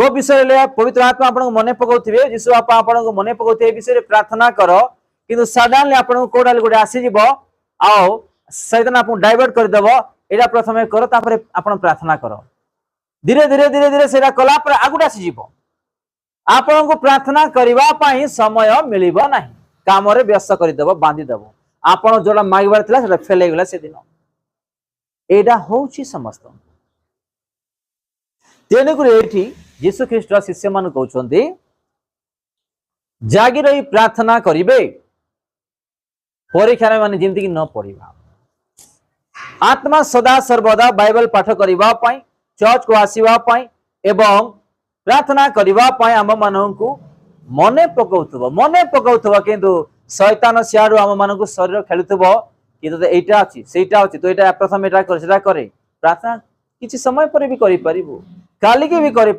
को विषय पवित्र आत्मा आपन मने पकाउथिबे यीशु आपा आपन को मने पकाउथिबे विषय प्रार्थना करो किंतु सडनली आपन कोडाल गुडे आसी जिवो आओ शैतान आपन डाइवर्ट कर देबो एटा प्रथमे करो तापर आपन प्रार्थना करो धीरे धीरे धीरे धीरे सेटा कला पर आगुडा आसी जिवो आपन को प्रार्थना करबा पई समय मिलिबो नाही काम रे व्यस्त कर देबो बांधी देबो आपन जोडा मागबार थिला सेटा फेल गेला से दिन एटा होउची समस्त तेनुकुर एठी यीशु ख्रीष्ट शिष्य मान कहउछन्ती जागी रही प्रार्थना करिवे परीक्षा माने जेमति कि न पड़िबा आत्मा सदा सर्वदा बाइबल पाठ करबा पई चर्च को आसीबा पई एवं प्रार्थना करबा पई हम माननकु मने पकाउथबो किंतु शैतान सियाडू हम माननकु शरीर खेलुथबो कि तो एटा अछि सेटा अछि तो एटा प्रथम एटा कर सेटा करे प्रार्थना किछि समय पर भी करि परिबो काली के भी करि